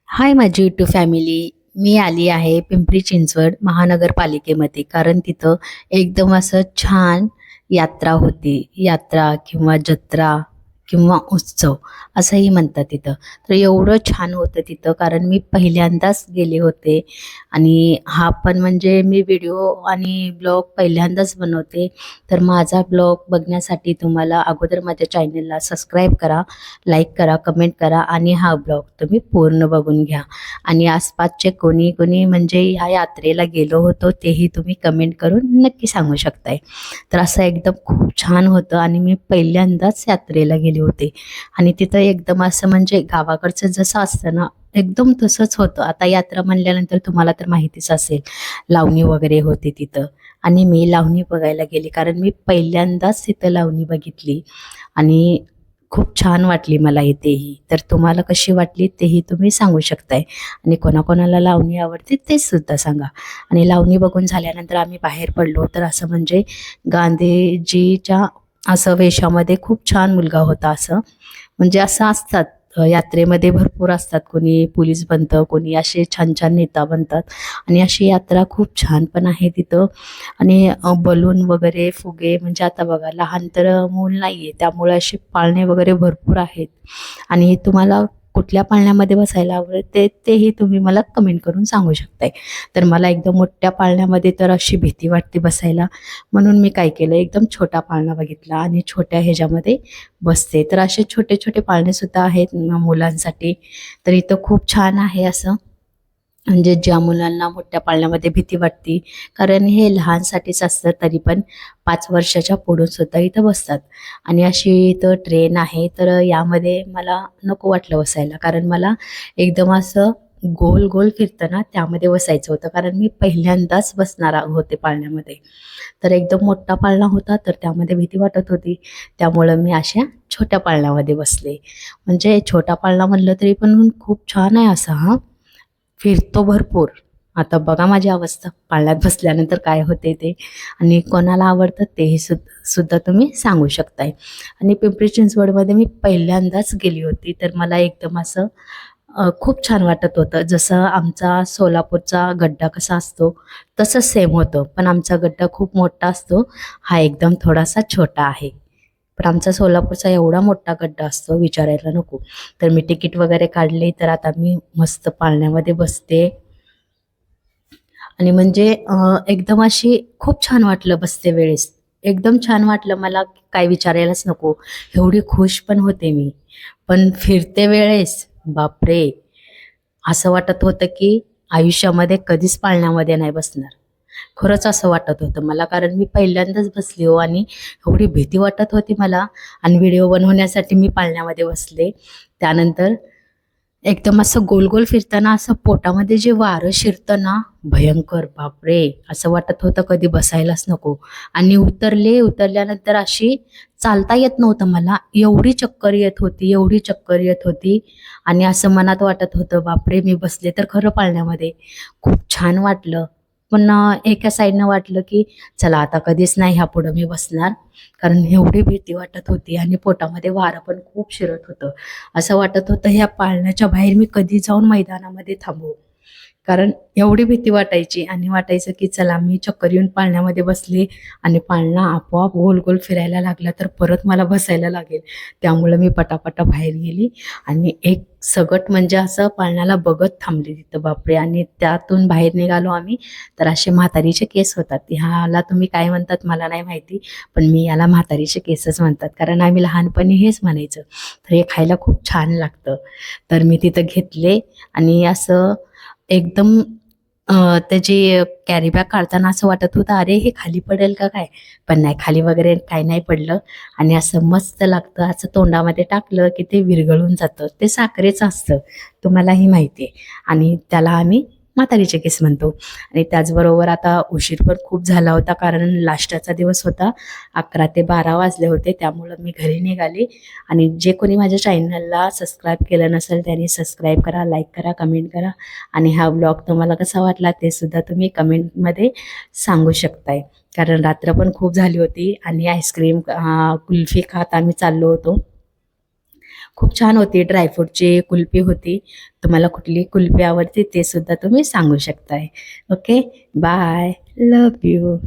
हाय माझी YouTube family. मी आली आहे पिंपरी चिंचवड महानगरपालिकेमध्ये, कारण तिथं एकदम असं छान यात्रा होती. यात्रा किंवा जत्रा किंवा उत्सव असंही म्हणतात तिथं. तर एवढं छान होतं तिथं, कारण मी पहिल्यांदाच गेले होते आणि हा पण म्हणजे मी व्हिडिओ आणि ब्लॉग पहिल्यांदाच बनवते. तर माझा ब्लॉग बघण्यासाठी तुम्हाला अगोदर माझ्या चॅनलला सबस्क्राईब करा, लाईक करा, कमेंट करा आणि हा ब्लॉग तुम्ही पूर्ण बघून घ्या. आणि आसपासचे कोणी कोणी म्हणजे ह्या यात्रेला गेलो होतो तेही तुम्ही कमेंट करून नक्की सांगू शकताय. तर असं एकदम खूप छान होतं आणि मी पहिल्यांदाच यात्रेला गेले होते आणि तिथं एकदम असं म्हणजे गावाकडचं जसं असतं ना, एकदम तसंच होतं. आता यात्रा म्हणल्यानंतर तुम्हाला तर माहितीच असेल, लावणी वगैरे होते तिथं आणि मी लावणी बघायला गेली, कारण मी पहिल्यांदाच तिथं लावणी बघितली आणि खूप छान वाटली मला इथेही. तर तुम्हाला कशी वाटली तेही तुम्ही सांगू शकताय आणि कोणाकोणाला लावणी आवडते ते सुद्धा सांगा. आणि लावणी बघून झाल्यानंतर आम्ही बाहेर पडलो, तर असं म्हणजे गांधीजीच्या असं वेशामध्ये खूप छान मुलगा होता. असं म्हणजे असं असतात यात्रेमध्ये भरपूर असतात, कोणी पोलीस बनतं, कोणी असे छान छान नेता बनतात आणि अशी यात्रा खूप छान पण आहे तिथं. आणि बलून वगैरे फुगे म्हणजे आता बघा, लहान तर मूल नाही आहे, त्यामुळे असे पाळणे वगैरे भरपूर आहेत. आणि तुम्हाला कुठल्या पाळण्यामध्ये बसायला आवडते तेही तुम्ही मला कमेंट करून सांगू शकताय. तर मला एकदम मोठ्या पाळण्यामध्ये तर अशी भीती वाटते बसायला, म्हणून मी काय केलं, एकदम छोटा पाळणा बघितला आणि छोट्या ह्याच्यामध्ये बसते. तर असे छोटे छोटे पाळणेसुद्धा आहेत मुलांसाठी. तर इथं खूप छान आहे असं, म्हणजे ज्या मुलांना मोठ्या पाळण्यामध्ये भीती वाटते, कारण हे लहानसाठीच असतं, तरी पण 5 वर्षाच्या पुढून सुद्धा इथं बसतात. आणि अशी इथं ट्रेन आहे, तर यामध्ये मला नको वाटलं बसायला, कारण मला एकदम असं गोल गोल फिरतं ना, त्यामध्ये बसायचं होतं, कारण मी पहिल्यांदाच बसणार होते पाळण्यामध्ये. तर एकदम मोठा पाळणा होता, तर त्यामध्ये भीती वाटत होती, त्यामुळं मी अशा छोट्या पाळण्यामध्ये बसले. म्हणजे छोटा पाळणा म्हणलं तरी पण खूप छान आहे असा, हां, फिरतो भरपूर. आता बघा माझी अवस्था पाळण्यात बसल्यानंतर काय होते ते. आणि कोणाला आवडतं तेही सुद्धा तुम्ही सांगू शकताय. आणि पिंपरी चिंचवडमध्ये मी पहिल्यांदाच गेली होती, तर मला एकदम असं खूप छान वाटत होतं. जसं आमचा सोलापूरचा गड्डा कसा असतो तसंच सेम होतं, पण आमचा गड्डा खूप मोठा असतो, हा एकदम थोडासा छोटा आहे. पण आमचा सोलापूरचा एवढा मोठा गड्डा असतो विचारायला नको. तर मी तिकीट वगैरे काढले, तर आता मी मस्त पाळण्यामध्ये बसते आणि म्हणजे एकदम अशी खूप छान वाटलं बसते वेळेस. एकदम छान वाटलं मला, काय विचारायलाच नको. एवढी खुश पण होते मी. पण फिरते वेळेस बापरे! असं वाटत होतं की आयुष्यामध्ये कधीच पाळण्यामध्ये नाही बसणार. खरंच असं वाटत होतं मला, कारण मी पहिल्यांदाच बसली हो आणि एवढी भीती वाटत होती मला. आणि व्हिडिओ बनवण्यासाठी मी पाळण्यामध्ये बसले. त्यानंतर एकदम असं गोल-गोल फिरताना असं पोटामध्ये जे वारं शिरतं ना, भयंकर बापरे! असं वाटत होतं कधी बसायलाच नको. आणि उतरल्यानंतर अशी चालता येत नव्हतं मला. एवढी चक्कर येत होती, एवढी चक्कर येत होती आणि असं मनात वाटत होतं, बापरे! मी बसले तर खरं पाळण्यामध्ये. खूप छान वाटलं. पण एका साईडनं वाटलं, की चला आता कधीच नाही ह्यापुढं मी बसणार. कारण एवढी भीती वाटत होती आणि पोटामध्ये वारं पण खूप शिरत होतं. असं वाटत होतं ह्या पाळण्याच्या बाहेर मी कधी जाऊन मैदानामध्ये थांबू. कारण एवढी भीती वाटायची आणि वाटायचं की चला मी चक्कर येऊन पाळण्यामध्ये बसले आणि पाळणा आपोआप गोल-गोल फिरायला लागला तर परत मला बसायला लागेल. त्यामुळं मी पटापटा बाहेर गेली आणि एक सगट म्हणजे असं पाळण्याला बघत थांबली तिथं. बापरे! आणि त्यातून बाहेर निघालो आम्ही, तर असे म्हातारीचे केस होतात. ह्याला तुम्ही काय म्हणतात मला नाही माहिती, पण मी याला म्हातारीचे केसच म्हणतात, कारण आम्ही लहानपणी हेच म्हणायचं. तर हे खायला खूप छान लागतं. तर मी तिथं घेतले आणि असं एकदम त्याची कॅरी बॅग काढताना असं वाटत होतं, अरे हे खाली पडेल का काय? पण नाही, खाली वगैरे काही नाही पडलं आणि असं मस्त लागतं. असं तोंडामध्ये टाकलं की ते विरघळून जातं. ते साखरेचं असतं, तुम्हालाही माहिती आहे. आणि त्याला आम्ही म्हातारीचे केस म्हणतो. आणि त्याचबरोबर आता उशीर पण खूप झाला होता, कारण लास्टचा दिवस होता. 11 ते 12 वाजले होते, त्यामुळं मी घरी निघाले. आणि जे कोणी माझ्या चॅनलला सबस्क्राईब केलं नसेल त्यांनी सबस्क्राईब करा, लाईक करा, कमेंट करा. आणि हा ब्लॉग तुम्हाला कसा वाटला ते सुद्धा तुम्ही कमेंटमध्ये सांगू शकताय. कारण रात्र पण खूप झाली होती आणि आईस्क्रीम कुल्फी खात आम्ही चाललो होतो. खूप छान होती. ड्रायफ्रूटची कुल्फी होती. तुम्हाला कुठली कुल्फी आवडते ते सुद्धा तुम्ही सांगू शकताय. Okay, bye. Love you.